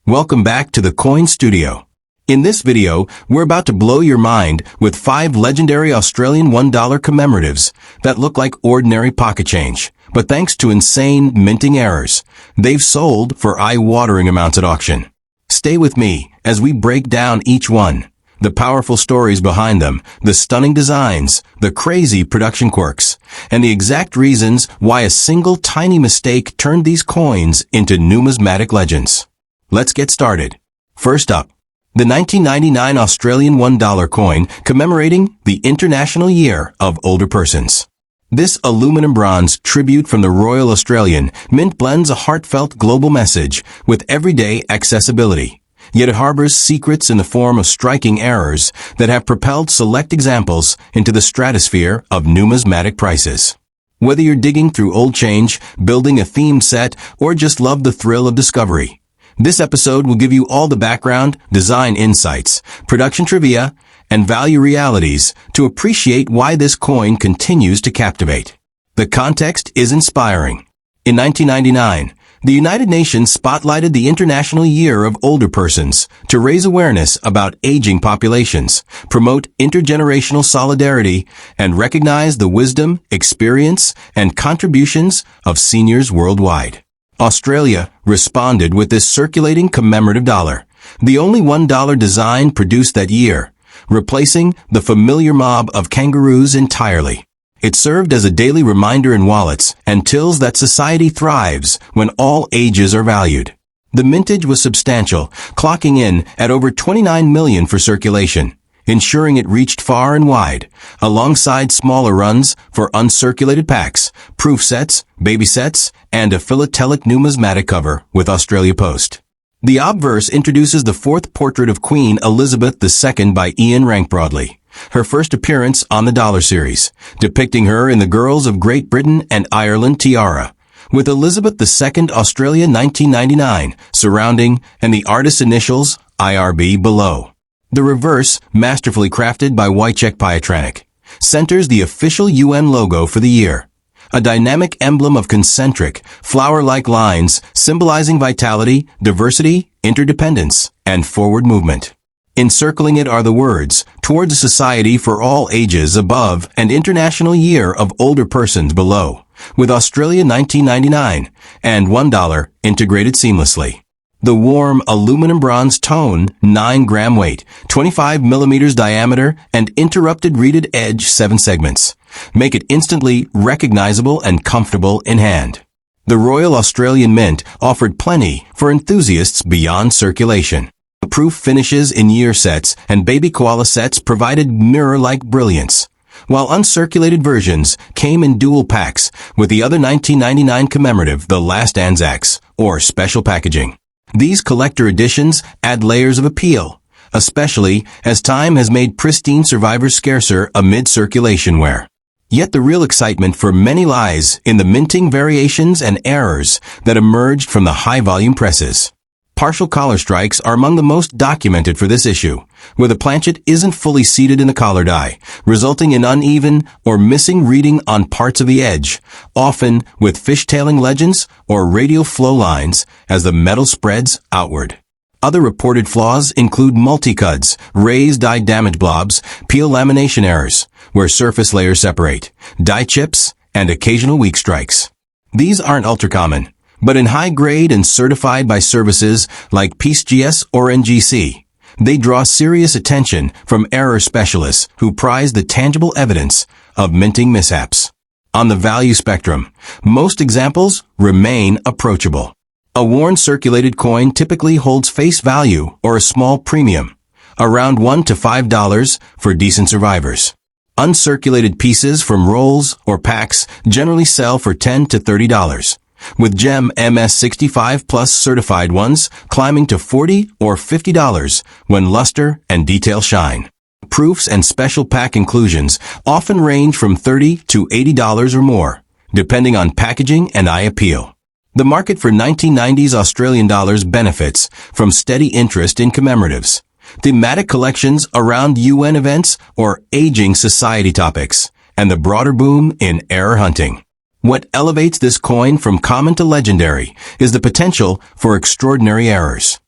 Welcome back to the Coin Studio. In this video, we're about to blow your mind with 5 legendary Australian $1 commemoratives that look like ordinary pocket change. But thanks to insane minting errors, they've sold for eye-watering amounts at auction. Stay with me as we break down each one. The powerful stories behind them, the stunning designs, the crazy production quirks, and the exact reasons why a single tiny mistake turned these coins into numismatic legends. Let's get started. First up, the 1999 Australian $1 coin commemorating the International Year of Older Persons. This aluminium-bronze tribute from the Royal Australian Mint blends a heartfelt global message with everyday accessibility. Yet it harbors secrets in the form of striking errors that have propelled select examples into the stratosphere of numismatic prices. Whether you're digging through old change, building a themed set, or just love the thrill of discovery, this episode will give you all the background, design insights, production trivia, and value realities to appreciate why this coin continues to captivate. The context is inspiring. In 1999, the United Nations spotlighted the International Year of Older Persons to raise awareness about aging populations, promote intergenerational solidarity, and recognize the wisdom, experience, and contributions of seniors worldwide. Australia responded with this circulating commemorative dollar, the only $1 design produced that year, replacing the familiar mob of kangaroos entirely. It served as a daily reminder in wallets and tills that society thrives when all ages are valued. The mintage was substantial, clocking in at over 29 million for circulation, ensuring it reached far and wide, alongside smaller runs for uncirculated packs, proof sets, baby sets, and a philatelic numismatic cover with Australia Post. The obverse introduces the 4th portrait of Queen Elizabeth II by Ian Rank Broadley, her first appearance on the Dollar Series, depicting her in the Girls of Great Britain and Ireland tiara, with Elizabeth II Australia 1999 surrounding and the artist's initials IRB below. The reverse, masterfully crafted by Wojciech Pietranek, centers the official UN logo for the year, a dynamic emblem of concentric, flower-like lines symbolizing vitality, diversity, interdependence, and forward movement. Encircling it are the words, "Towards a society for all ages above and International Year of Older Persons below," with Australia 1999 and $1 integrated seamlessly. The warm aluminum-bronze tone, 9-gram weight, 25 millimeters diameter, and interrupted reeded edge 7 segments make it instantly recognizable and comfortable in hand. The Royal Australian Mint offered plenty for enthusiasts beyond circulation. Proof finishes in year sets and baby koala sets provided mirror-like brilliance, while uncirculated versions came in dual packs with the other 1999 commemorative The Last Anzacs, or special packaging. These collector editions add layers of appeal, especially as time has made pristine survivors scarcer amid circulation wear. Yet the real excitement for many lies in the minting variations and errors that emerged from the high-volume presses. Partial collar strikes are among the most documented for this issue, where the planchet isn't fully seated in the collar die, resulting in uneven or missing reading on parts of the edge, often with fishtailing legends or radial flow lines as the metal spreads outward. Other reported flaws include multi-cuds, raised die damage blobs, peel lamination errors, where surface layers separate, die chips, and occasional weak strikes. These aren't ultra-common, but in high grade and certified by services like PeaceGS or NGC, they draw serious attention from error specialists who prize the tangible evidence of minting mishaps. On the value spectrum, most examples remain approachable. A worn circulated coin typically holds face value or a small premium, around $1 to $5 for decent survivors. Uncirculated pieces from rolls or packs generally sell for $10 to $30. With GEM MS65 Plus certified ones climbing to $40 or $50 when luster and detail shine. Proofs and special pack inclusions often range from $30 to $80 or more, depending on packaging and eye appeal. The market for 1990s Australian dollars benefits from steady interest in commemoratives, thematic collections around UN events or aging society topics, and the broader boom in error hunting. What elevates this coin from common to legendary is the potential for extraordinary errors.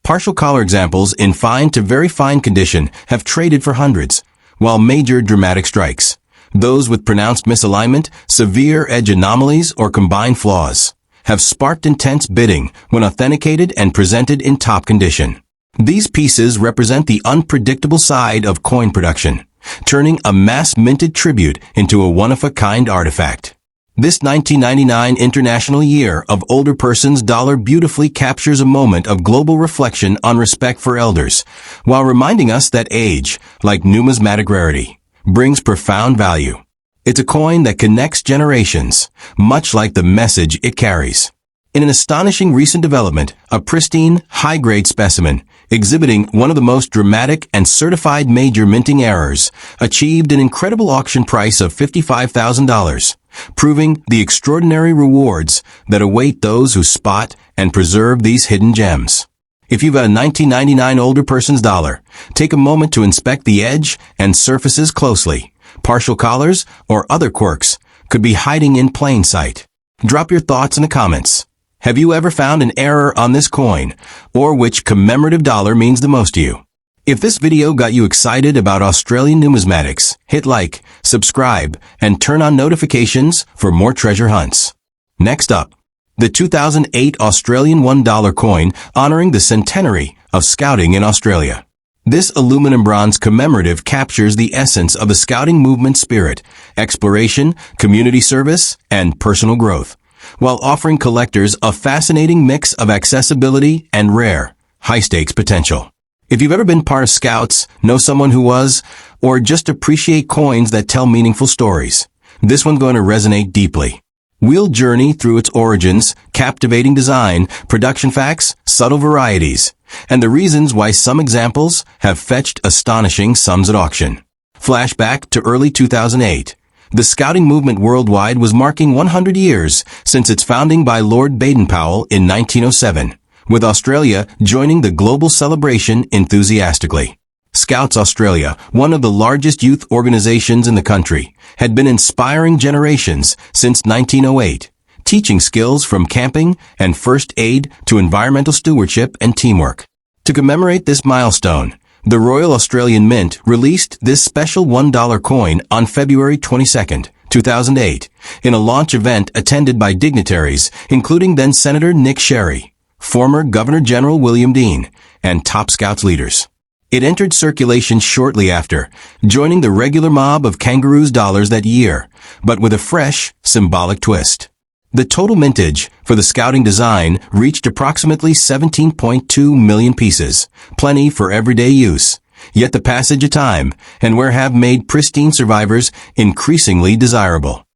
Partial collar examples in fine to very fine condition have traded for hundreds, while major dramatic strikes, those with pronounced misalignment, severe edge anomalies, or combined flaws, have sparked intense bidding when authenticated and presented in top condition. These pieces represent the unpredictable side of coin production, turning a mass-minted tribute into a one-of-a-kind artifact. This 1999 International Year of Older Persons dollar beautifully captures a moment of global reflection on respect for elders, while reminding us that age, like numismatic rarity, brings profound value. It's a coin that connects generations, much like the message it carries. In an astonishing recent development, a pristine, high-grade specimen, exhibiting one of the most dramatic and certified major minting errors, achieved an incredible auction price of $55,000, proving the extraordinary rewards that await those who spot and preserve these hidden gems. If you've got a 1999 older person's dollar, take a moment to inspect the edge and surfaces closely. Partial collars or other quirks could be hiding in plain sight. Drop your thoughts in the comments. Have you ever found an error on this coin, or which commemorative dollar means the most to you? If this video got you excited about Australian numismatics, hit like, subscribe, and turn on notifications for more treasure hunts. Next up, the 2008 Australian $1 coin honoring the centenary of scouting in Australia. This aluminum-bronze commemorative captures the essence of the scouting movement spirit, exploration, community service, and personal growth, while offering collectors a fascinating mix of accessibility and rare, high-stakes potential. If you've ever been part of Scouts, know someone who was, or just appreciate coins that tell meaningful stories, this one's going to resonate deeply. We'll journey through its origins, captivating design, production facts, subtle varieties, and the reasons why some examples have fetched astonishing sums at auction. Flashback to early 2008. The scouting movement worldwide was marking 100 years since its founding by Lord Baden-Powell in 1907, with Australia joining the global celebration enthusiastically. Scouts Australia, one of the largest youth organizations in the country, had been inspiring generations since 1908, teaching skills from camping and first aid to environmental stewardship and teamwork. To commemorate this milestone, the Royal Australian Mint released this special $1 coin on February 22, 2008, in a launch event attended by dignitaries, including then-Senator Nick Sherry, former Governor-General William Dean, and top Scouts leaders. It entered circulation shortly after, joining the regular mob of Kangaroos dollars that year, but with a fresh, symbolic twist. The total mintage for the scouting design reached approximately 17.2 million pieces, plenty for everyday use, yet the passage of time and wear have made pristine survivors increasingly desirable.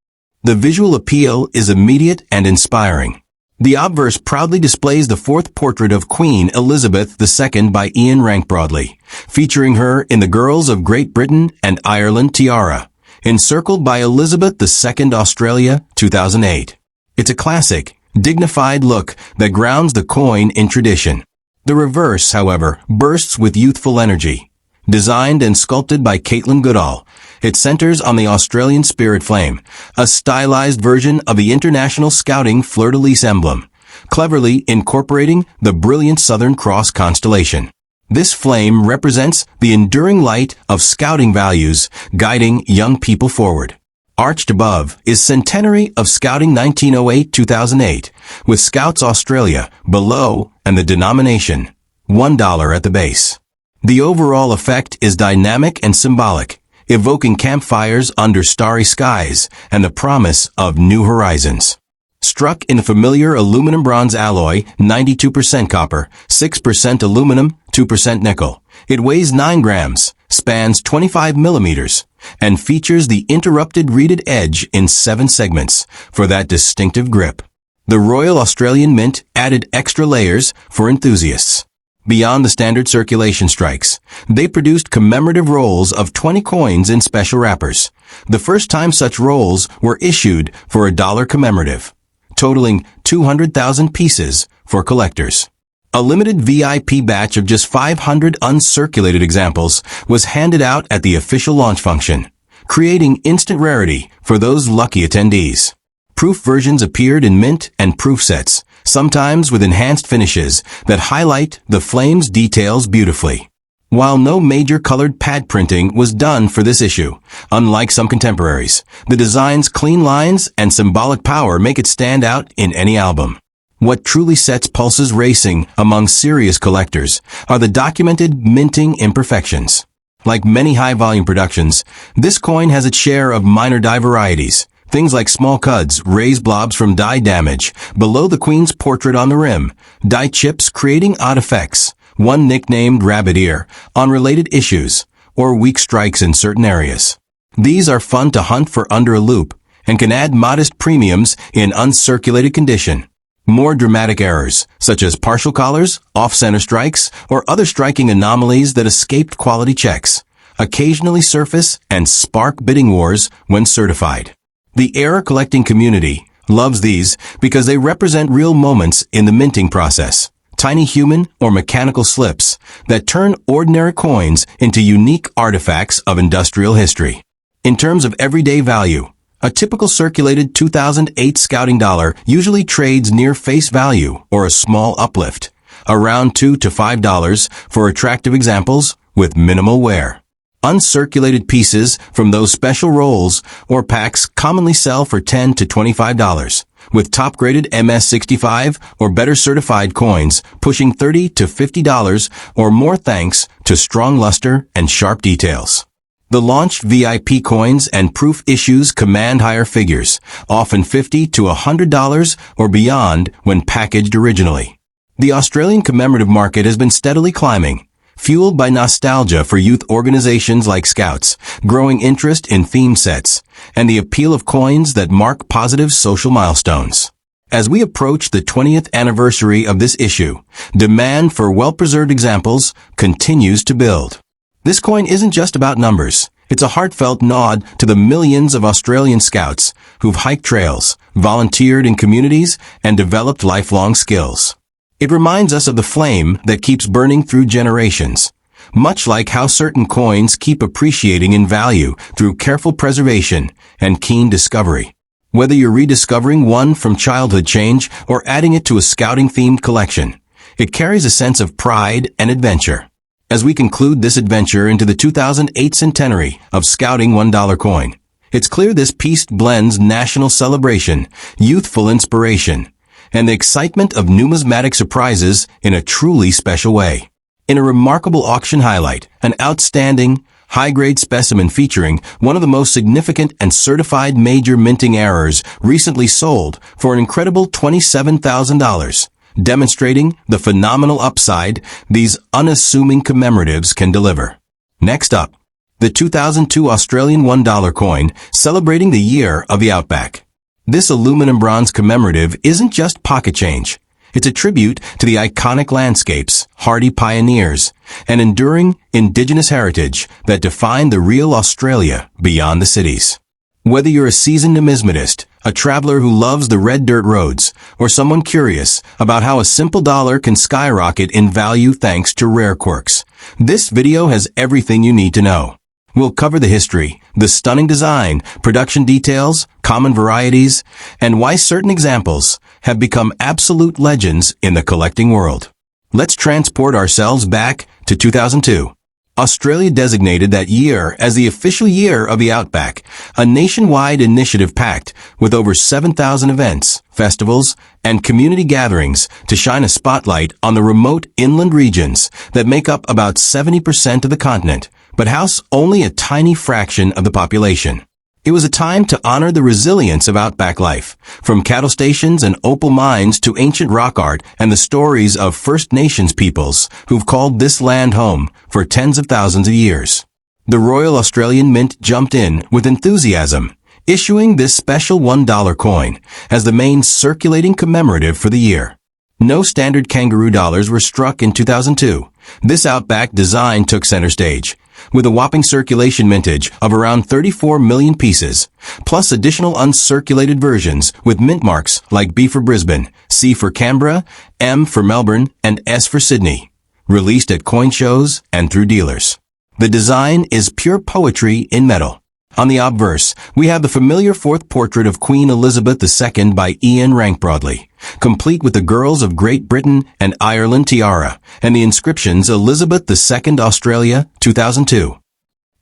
The visual appeal is immediate and inspiring. The obverse proudly displays the fourth portrait of Queen Elizabeth II by Ian Rank Broadley, featuring her in the Girls of Great Britain and Ireland tiara, encircled by Elizabeth II Australia 2008. It's a classic, dignified look that grounds the coin in tradition. The reverse, however, bursts with youthful energy. Designed and sculpted by Caitlin Goodall, it centers on the Australian spirit flame, a stylized version of the International Scouting Fleur-de-Lis emblem, cleverly incorporating the brilliant Southern Cross constellation. This flame represents the enduring light of scouting values, guiding young people forward. Arched above is Centenary of Scouting 1908-2008, with Scouts Australia below and the denomination, $1 at the base. The overall effect is dynamic and symbolic, evoking campfires under starry skies and the promise of new horizons. Struck in a familiar aluminum-bronze alloy, 92% copper, 6% aluminum, 2% nickel. It weighs 9 grams, spans 25 millimeters, and features the interrupted reeded edge in 7 segments for that distinctive grip. The Royal Australian Mint added extra layers for enthusiasts. Beyond the standard circulation strikes, they produced commemorative rolls of 20 coins in special wrappers. The first time such rolls were issued for a $1 commemorative, totaling 200,000 pieces for collectors. A limited VIP batch of just 500 uncirculated examples was handed out at the official launch function, creating instant rarity for those lucky attendees. Proof versions appeared in mint and proof sets, sometimes with enhanced finishes that highlight the flame's details beautifully. While no major colored pad printing was done for this issue, unlike some contemporaries, the design's clean lines and symbolic power make it stand out in any album. What truly sets pulses racing among serious collectors are the documented minting imperfections. Like many high-volume productions, this coin has its share of minor die varieties, things like small cuds, raised blobs from die damage, below the Queen's portrait on the rim, die chips creating odd effects, one nicknamed rabbit ear, on related issues, or weak strikes in certain areas. These are fun to hunt for under a loop, and can add modest premiums in uncirculated condition. More dramatic errors, such as partial collars, off-center strikes, or other striking anomalies that escaped quality checks, occasionally surface and spark bidding wars when certified. The error collecting community loves these because they represent real moments in the minting process. Tiny human or mechanical slips that turn ordinary coins into unique artifacts of industrial history. In terms of everyday value, a typical circulated 2008 scouting dollar usually trades near face value or a small uplift, around $2 to $5 for attractive examples with minimal wear. Uncirculated pieces from those special rolls or packs commonly sell for $10 to $25, with top-graded MS65 or better certified coins pushing $30 to $50 or more thanks to strong luster and sharp details. The launch VIP coins and proof issues command higher figures, often $50 to $100 or beyond when packaged originally. The Australian commemorative market has been steadily climbing, fueled by nostalgia for youth organizations like Scouts, growing interest in theme sets, and the appeal of coins that mark positive social milestones. As we approach the 20th anniversary of this issue, demand for well-preserved examples continues to build. This coin isn't just about numbers. It's a heartfelt nod to the millions of Australian Scouts who've hiked trails, volunteered in communities, and developed lifelong skills. It reminds us of the flame that keeps burning through generations, much like how certain coins keep appreciating in value through careful preservation and keen discovery. Whether you're rediscovering one from childhood change or adding it to a scouting-themed collection, it carries a sense of pride and adventure. As we conclude this adventure into the 2008 centenary of Scouting $1 coin, it's clear this piece blends national celebration, youthful inspiration, and the excitement of numismatic surprises in a truly special way. In a remarkable auction highlight, an outstanding, high-grade specimen featuring one of the most significant and certified major minting errors recently sold for an incredible $27,000, demonstrating the phenomenal upside these unassuming commemoratives can deliver. Next up, the 2002 Australian $1 coin celebrating the year of the Outback. This aluminum-bronze commemorative isn't just pocket change. It's a tribute to the iconic landscapes, hardy pioneers, and enduring indigenous heritage that define the real Australia beyond the cities. Whether you're a seasoned numismatist, a traveler who loves the red dirt roads, or someone curious about how a simple dollar can skyrocket in value thanks to rare quirks, this video has everything you need to know. We'll cover the history, the stunning design, production details, common varieties, and why certain examples have become absolute legends in the collecting world. Let's transport ourselves back to 2002. Australia designated that year as the official year of the Outback, a nationwide initiative packed with over 7,000 events, festivals, and community gatherings to shine a spotlight on the remote inland regions that make up about 70% of the continent, but house only a tiny fraction of the population. It was a time to honor the resilience of Outback life, from cattle stations and opal mines to ancient rock art and the stories of First Nations peoples who've called this land home for tens of thousands of years. The Royal Australian Mint jumped in with enthusiasm, issuing this special $1 coin as the main circulating commemorative for the year. No standard kangaroo dollars were struck in 2002. This Outback design took center stage, with a whopping circulation mintage of around 34 million pieces, plus additional uncirculated versions with mint marks like B for Brisbane, C for Canberra, M for Melbourne, and S for Sydney, released at coin shows and through dealers. The design is pure poetry in metal. On the obverse, we have the familiar fourth portrait of Queen Elizabeth II by Ian Rank Broadley, complete with the girls of Great Britain and Ireland tiara, and the inscriptions Elizabeth II Australia, 2002.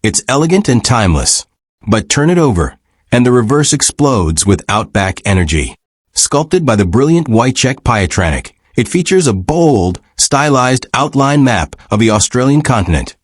It's elegant and timeless. But turn it over, and the reverse explodes with Outback energy. Sculpted by the brilliant Wojciech Pietranek, it features a bold, stylized outline map of the Australian continent,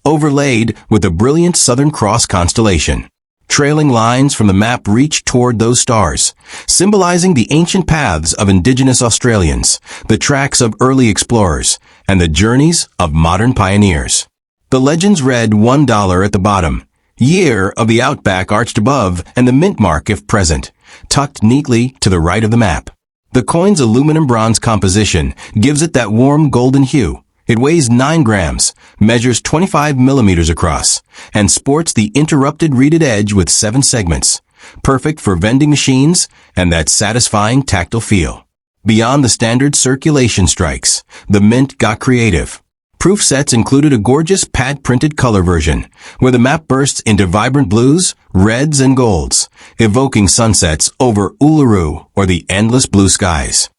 overlaid with a brilliant Southern Cross constellation. Trailing lines from the map reach toward those stars, symbolizing the ancient paths of indigenous Australians, the tracks of early explorers, and the journeys of modern pioneers. The legends read $1 at the bottom, year of the Outback arched above, and the mint mark if present, tucked neatly to the right of the map. The coin's aluminum-bronze composition gives it that warm golden hue. It weighs 9 grams, measures 25 millimeters across, and sports the interrupted reeded edge with 7 segments, perfect for vending machines and that satisfying tactile feel. Beyond the standard circulation strikes, the mint got creative. Proof sets included a gorgeous pad-printed color version, where the map bursts into vibrant blues, reds, and golds, evoking sunsets over Uluru or the endless blue skies.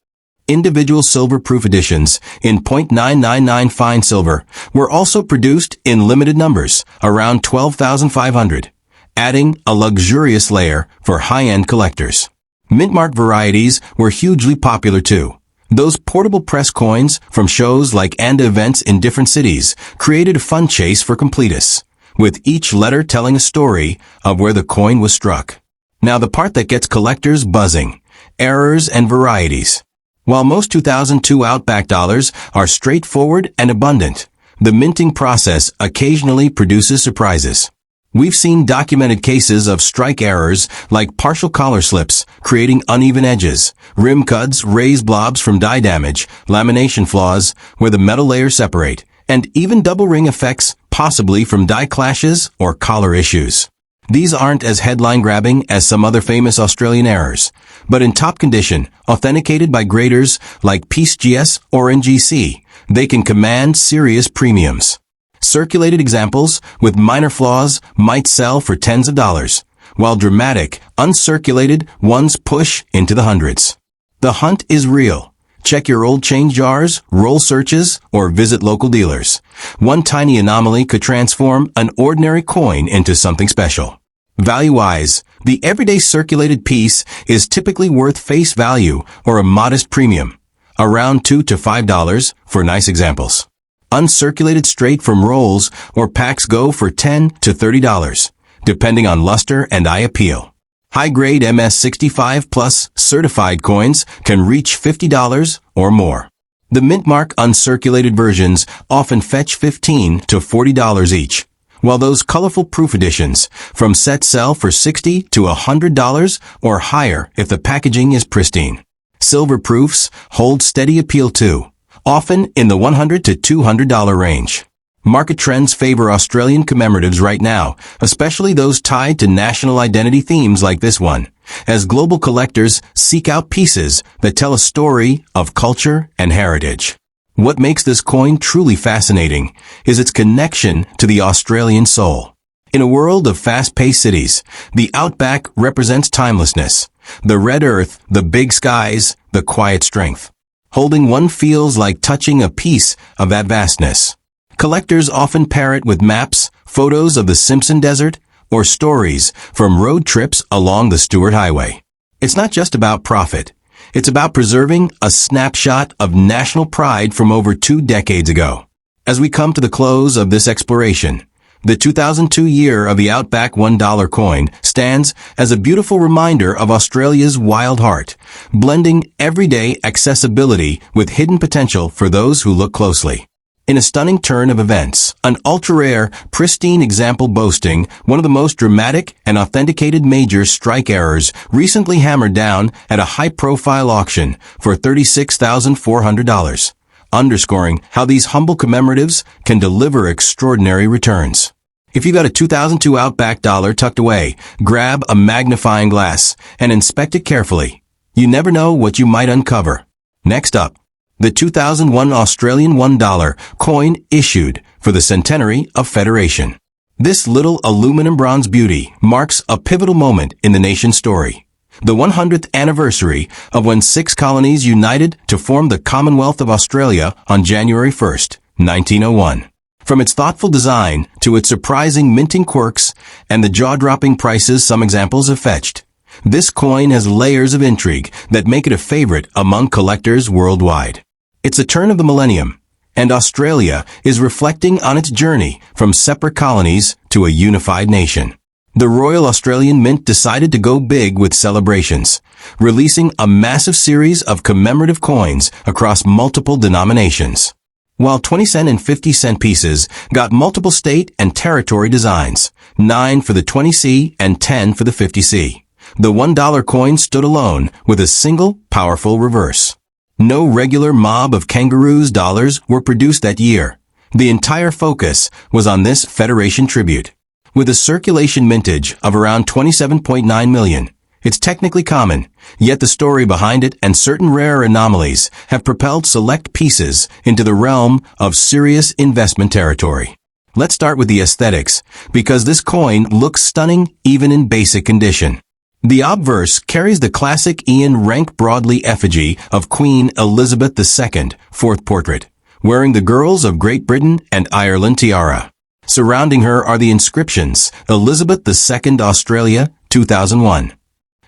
Individual silver-proof editions in .999 fine silver were also produced in limited numbers, around 12,500, adding a luxurious layer for high-end collectors. Mint-mark varieties were hugely popular too. Those portable press coins from shows like and events in different cities created a fun chase for completists, with each letter telling a story of where the coin was struck. Now the part that gets collectors buzzing: errors and varieties. While most 2002 Outback dollars are straightforward and abundant, the minting process occasionally produces surprises. We've seen documented cases of strike errors like partial collar slips, creating uneven edges, rim cuts, raised blobs from dye damage, lamination flaws where the metal layers separate, and even double ring effects, possibly from dye clashes or collar issues. These aren't as headline-grabbing as some other famous Australian errors, but in top condition, authenticated by graders like PeaceGS or NGC, they can command serious premiums. Circulated examples with minor flaws might sell for tens of dollars, while dramatic, uncirculated ones push into the hundreds. The hunt is real. Check your old change jars, roll searches, or visit local dealers. One tiny anomaly could transform an ordinary coin into something special. Value-wise, the everyday circulated piece is typically worth face value or a modest premium, around $2 to $5 for nice examples. Uncirculated straight from rolls or packs go for $10 to $30, depending on luster and eye appeal. High-grade MS65 plus certified coins can reach $50 or more. The mint-mark uncirculated versions often fetch $15 to $40 each, while those colorful proof editions from sets sell for $60 to $100 or higher if the packaging is pristine. Silver proofs hold steady appeal too, often in the $100 to $200 range. Market trends favor Australian commemoratives right now, especially those tied to national identity themes like this one, as global collectors seek out pieces that tell a story of culture and heritage. What makes this coin truly fascinating is its connection to the Australian soul. In a world of fast-paced cities, the Outback represents timelessness, the red earth, the big skies, the quiet strength. Holding one feels like touching a piece of that vastness. Collectors often pair it with maps, photos of the Simpson Desert, or stories from road trips along the Stuart Highway. It's not just about profit. It's about preserving a snapshot of national pride from over 2 decades ago. As we come to the close of this exploration, the 2002 year of the Outback $1 coin stands as a beautiful reminder of Australia's wild heart, blending everyday accessibility with hidden potential for those who look closely. In a stunning turn of events, an ultra-rare, pristine example boasting one of the most dramatic and authenticated major strike errors recently hammered down at a high-profile auction for $36,400, underscoring how these humble commemoratives can deliver extraordinary returns. If you got a 2002 Outback dollar tucked away, grab a magnifying glass and inspect it carefully. You never know what you might uncover. Next up, the 2001 Australian $1 coin issued for the centenary of Federation. This little aluminum-bronze beauty marks a pivotal moment in the nation's story. the 100th anniversary of when 6 colonies united to form the Commonwealth of Australia on January 1st, 1901. From its thoughtful design to its surprising minting quirks and the jaw-dropping prices some examples have fetched, this coin has layers of intrigue that make it a favorite among collectors worldwide. It's a turn of the millennium, and Australia is reflecting on its journey from separate colonies to a unified nation. The Royal Australian Mint decided to go big with celebrations, releasing a massive series of commemorative coins across multiple denominations. While 20-cent and 50-cent pieces got multiple state and territory designs, 9 for the 20C and 10 for the 50C. The $1 coin stood alone with a single, powerful reverse. No regular mob of kangaroos dollars were produced that year. The entire focus was on this Federation tribute. With a circulation mintage of around 27.9 million, it's technically common, yet the story behind it and certain rare anomalies have propelled select pieces into the realm of serious investment territory. Let's start with the aesthetics, because this coin looks stunning even in basic condition. The obverse carries the classic Ian Rank Broadley effigy of Queen Elizabeth II, fourth portrait, wearing the Girls of Great Britain and Ireland tiara. Surrounding her are the inscriptions, Elizabeth II Australia, 2001.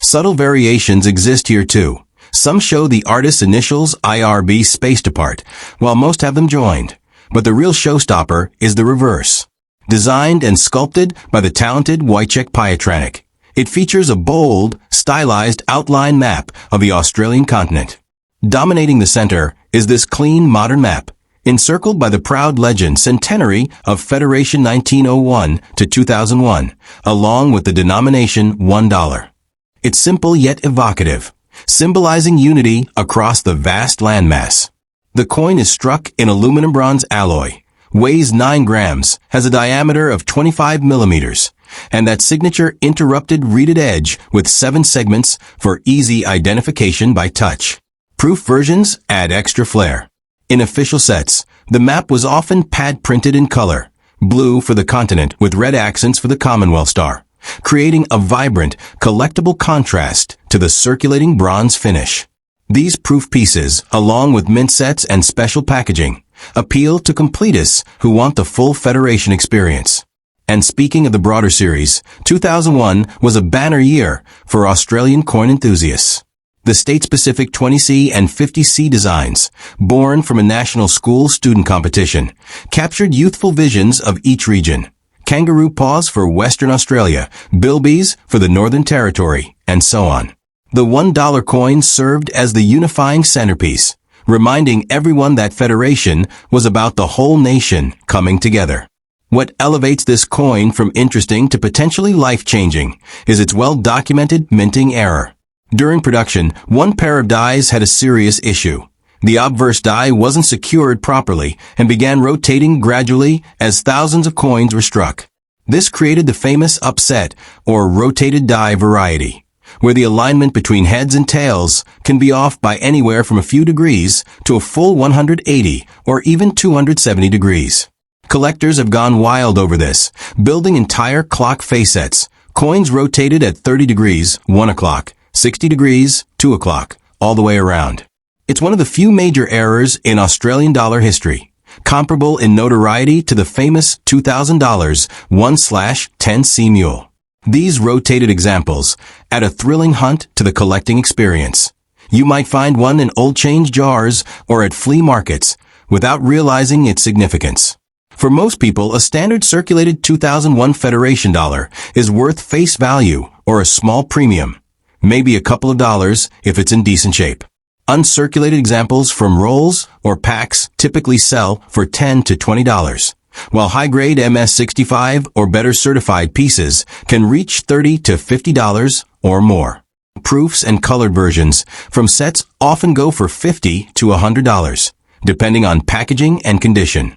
Subtle variations exist here too. Some show the artist's initials IRB spaced apart, while most have them joined. But the real showstopper is the reverse. Designed and sculpted by the talented Wojciech Pietranek, it features a bold, stylized outline map of the Australian continent. Dominating the center is this clean, modern map, encircled by the proud legend centenary of Federation 1901 to 2001, along with the denomination $1. It's simple yet evocative, symbolizing unity across the vast landmass. The coin is struck in aluminium-bronze alloy, weighs 9 grams, has a diameter of 25 millimeters, and that signature interrupted reeded edge with 7 segments for easy identification by touch. Proof versions add extra flair. In official sets, the map was often pad-printed in color, blue for the continent with red accents for the Commonwealth star, creating a vibrant, collectible contrast to the circulating bronze finish. These proof pieces, along with mint sets and special packaging, appeal to completists who want the full Federation experience. And speaking of the broader series, 2001 was a banner year for Australian coin enthusiasts. The state-specific 20C and 50C designs, born from a national school student competition, captured youthful visions of each region. Kangaroo paws for Western Australia, bilbies for the Northern Territory, and so on. The $1 coin served as the unifying centerpiece, reminding everyone that Federation was about the whole nation coming together. What elevates this coin from interesting to potentially life-changing is its well-documented minting error. During production, one pair of dies had a serious issue. The obverse die wasn't secured properly and began rotating gradually as thousands of coins were struck. This created the famous upset or rotated die variety, where the alignment between heads and tails can be off by anywhere from a few degrees to a full 180 or even 270 degrees. Collectors have gone wild over this, building entire clock face sets, coins rotated at 30 degrees, 1 o'clock, 60 degrees, 2 o'clock, all the way around. It's one of the few major errors in Australian dollar history, comparable in notoriety to the famous $2,000 1/10C mule. These rotated examples add a thrilling hunt to the collecting experience. You might find one in old change jars or at flea markets without realizing its significance. For most people, a standard circulated 2001 Federation dollar is worth face value or a small premium, maybe a couple of dollars if it's in decent shape. Uncirculated examples from rolls or packs typically sell for $10 to $20, while high-grade MS-65 or better certified pieces can reach $30 to $50 or more. Proofs and colored versions from sets often go for $50 to $100, depending on packaging and condition.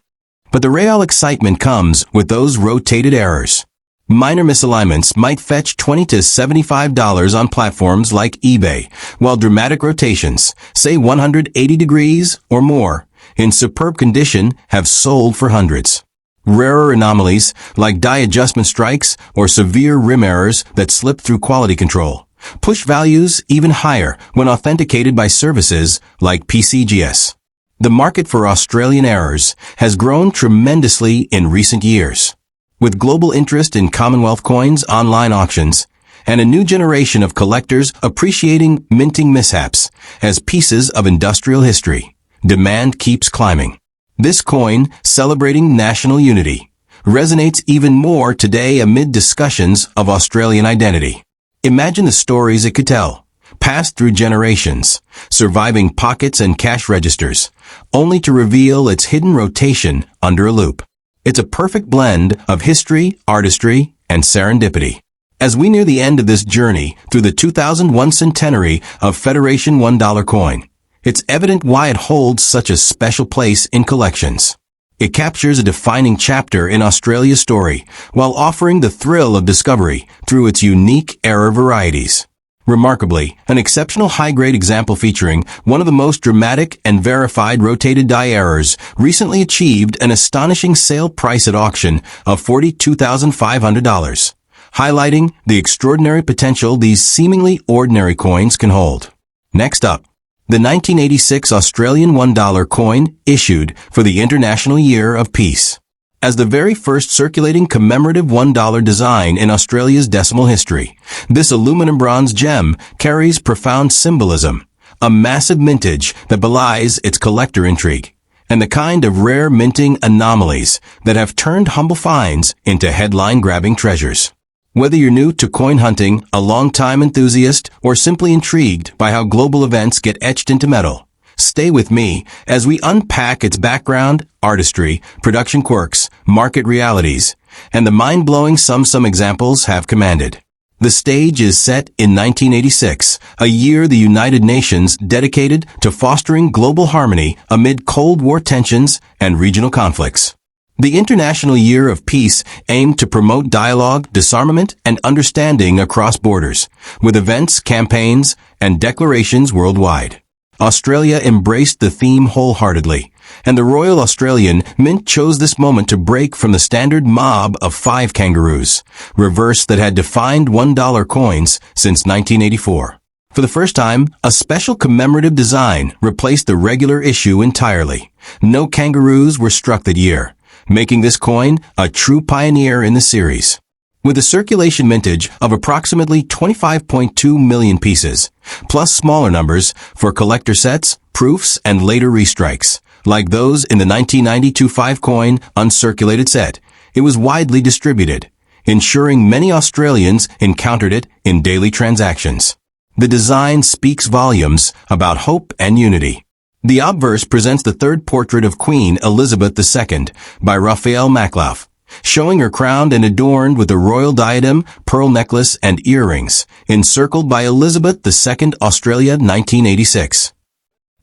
But the real excitement comes with those rotated errors. Minor misalignments might fetch $20 to $75 on platforms like eBay, while dramatic rotations, say 180 degrees or more, in superb condition have sold for hundreds. Rarer anomalies, like die adjustment strikes or severe rim errors that slip through quality control, push values even higher when authenticated by services like PCGS. The market for Australian errors has grown tremendously in recent years. With global interest in Commonwealth coins online auctions, and a new generation of collectors appreciating minting mishaps as pieces of industrial history, demand keeps climbing. This coin, celebrating national unity, resonates even more today amid discussions of Australian identity. Imagine the stories it could tell, passed through generations, surviving pockets and cash registers, only to reveal its hidden rotation under a loupe. It's a perfect blend of history, artistry, and serendipity. As we near the end of this journey through the 2001 centenary of Federation $1 coin, it's evident why it holds such a special place in collections. It captures a defining chapter in Australia's story while offering the thrill of discovery through its unique error varieties. Remarkably, an exceptional high-grade example featuring one of the most dramatic and verified rotated die errors recently achieved an astonishing sale price at auction of $42,500, highlighting the extraordinary potential these seemingly ordinary coins can hold. Next up, the 1986 Australian $1 coin issued for the International Year of Peace. As the very first circulating commemorative $1 design in Australia's decimal history, this aluminum-bronze gem carries profound symbolism, a massive mintage that belies its collector intrigue, and the kind of rare minting anomalies that have turned humble finds into headline-grabbing treasures. Whether you're new to coin hunting, a long-time enthusiast, or simply intrigued by how global events get etched into metal, stay with me as we unpack its background, artistry, production quirks, market realities, and the mind-blowing sum some examples have commanded. The stage is set in 1986, a year the United Nations dedicated to fostering global harmony amid Cold War tensions and regional conflicts. The International Year of Peace aimed to promote dialogue, disarmament, and understanding across borders, with events, campaigns, and declarations worldwide. Australia embraced the theme wholeheartedly, and the Royal Australian Mint chose this moment to break from the standard mob of 5 kangaroos, reverse that had defined $1 coins since 1984. For the first time, a special commemorative design replaced the regular issue entirely. No kangaroos were struck that year, making this coin a true pioneer in the series. With a circulation mintage of approximately 25.2 million pieces, plus smaller numbers for collector sets, proofs, and later restrikes, like those in the 1992 5-coin uncirculated set, it was widely distributed, ensuring many Australians encountered it in daily transactions. The design speaks volumes about hope and unity. The obverse presents the third portrait of Queen Elizabeth II by Raphael Maklouf, showing her crowned and adorned with a royal diadem, pearl necklace, and earrings, encircled by Elizabeth II, Australia, 1986.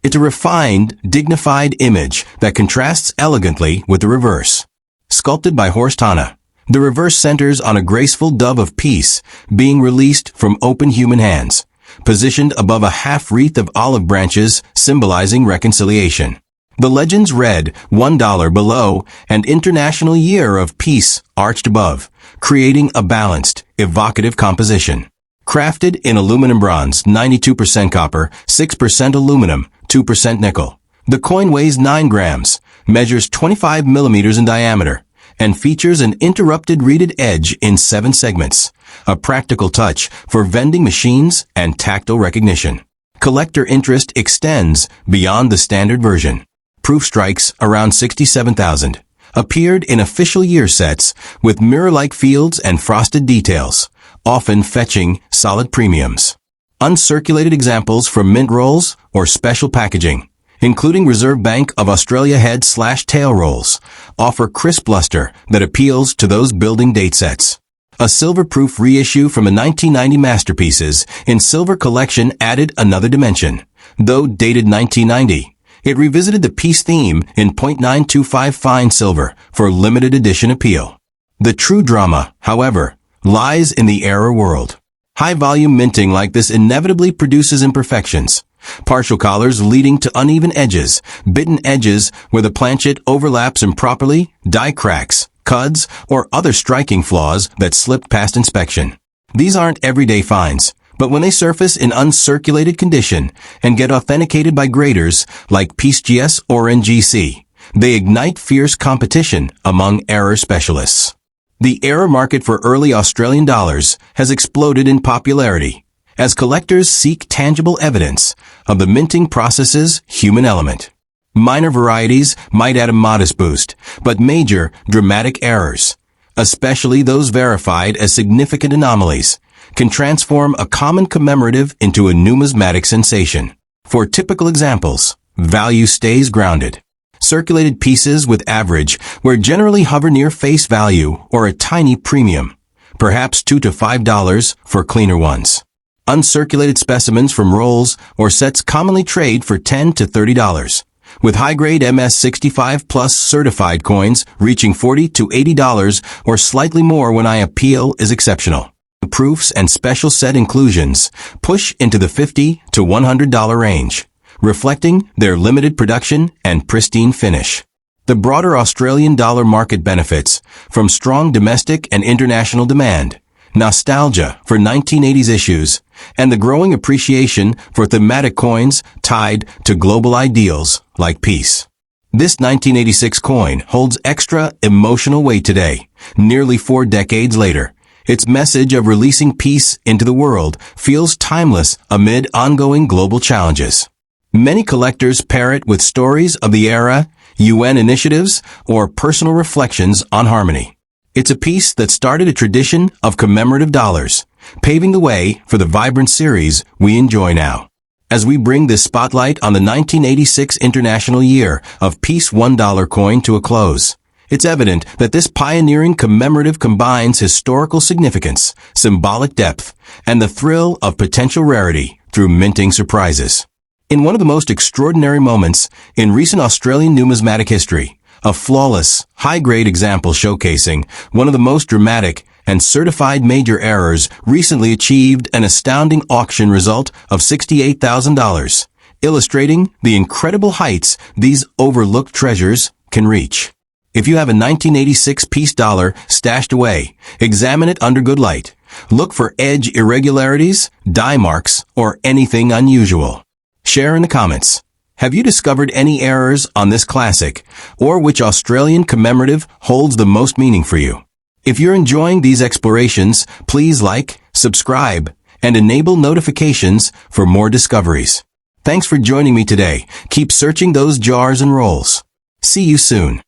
It's a refined, dignified image that contrasts elegantly with the reverse. Sculpted by Horst Hahne, the reverse centers on a graceful dove of peace being released from open human hands, positioned above a half-wreath of olive branches symbolizing reconciliation. The legends read $1 below and International Year of Peace arched above, creating a balanced, evocative composition. Crafted in aluminum-bronze, 92% copper, 6% aluminum, 2% nickel. The coin weighs 9 grams, measures 25 millimeters in diameter, and features an interrupted reeded edge in 7 segments, a practical touch for vending machines and tactile recognition. Collector interest extends beyond the standard version. Proof strikes around 67,000, appeared in official year sets with mirror-like fields and frosted details, often fetching solid premiums. Uncirculated examples from mint rolls or special packaging, including Reserve Bank of Australia head/tail rolls, offer crisp luster that appeals to those building date sets. A silver-proof reissue from the 1990 Masterpieces in Silver collection added another dimension, though dated 1990. It revisited the peace theme in .925 fine silver for limited edition appeal. The true drama, however, lies in the error world. High-volume minting like this inevitably produces imperfections. Partial collars leading to uneven edges, bitten edges where the planchet overlaps improperly, die cracks, cuds, or other striking flaws that slip past inspection. These aren't everyday finds, But when they surface in uncirculated condition and get authenticated by graders like PeaceGS or NGC, they ignite fierce competition among error specialists. The error market for early Australian dollars has exploded in popularity as collectors seek tangible evidence of the minting process's human element. Minor varieties might add a modest boost, but major, dramatic errors, especially those verified as significant anomalies, can transform a common commemorative into a numismatic sensation. For typical examples, value stays grounded. Circulated pieces with average where generally hover near face value or a tiny premium, perhaps $2 to $5 for cleaner ones. Uncirculated specimens from rolls or sets commonly trade for $10 to $30, with high-grade MS65 plus certified coins reaching $40 to $80 or slightly more when IPO is exceptional. Proofs and special set inclusions push into the $50 to $100 range, reflecting their limited production and pristine finish. The broader Australian dollar market benefits from strong domestic and international demand, nostalgia for 1980s issues, and the growing appreciation for thematic coins tied to global ideals like peace. This 1986 coin holds extra emotional weight today, nearly 4 decades later. Its message of releasing peace into the world feels timeless amid ongoing global challenges. Many collectors pair it with stories of the era, UN initiatives, or personal reflections on harmony. It's a piece that started a tradition of commemorative dollars, paving the way for the vibrant series we enjoy now. As we bring this spotlight on the 1986 International Year of Peace $1 coin to a close, it's evident that this pioneering commemorative combines historical significance, symbolic depth, and the thrill of potential rarity through minting surprises. In one of the most extraordinary moments in recent Australian numismatic history, a flawless, high-grade example showcasing one of the most dramatic and certified major errors recently achieved an astounding auction result of $68,000, illustrating the incredible heights these overlooked treasures can reach. If you have a 1986 peace dollar stashed away, examine it under good light. Look for edge irregularities, die marks, or anything unusual. Share in the comments. Have you discovered any errors on this classic, or which Australian commemorative holds the most meaning for you? If you're enjoying these explorations, please like, subscribe, and enable notifications for more discoveries. Thanks for joining me today. Keep searching those jars and rolls. See you soon.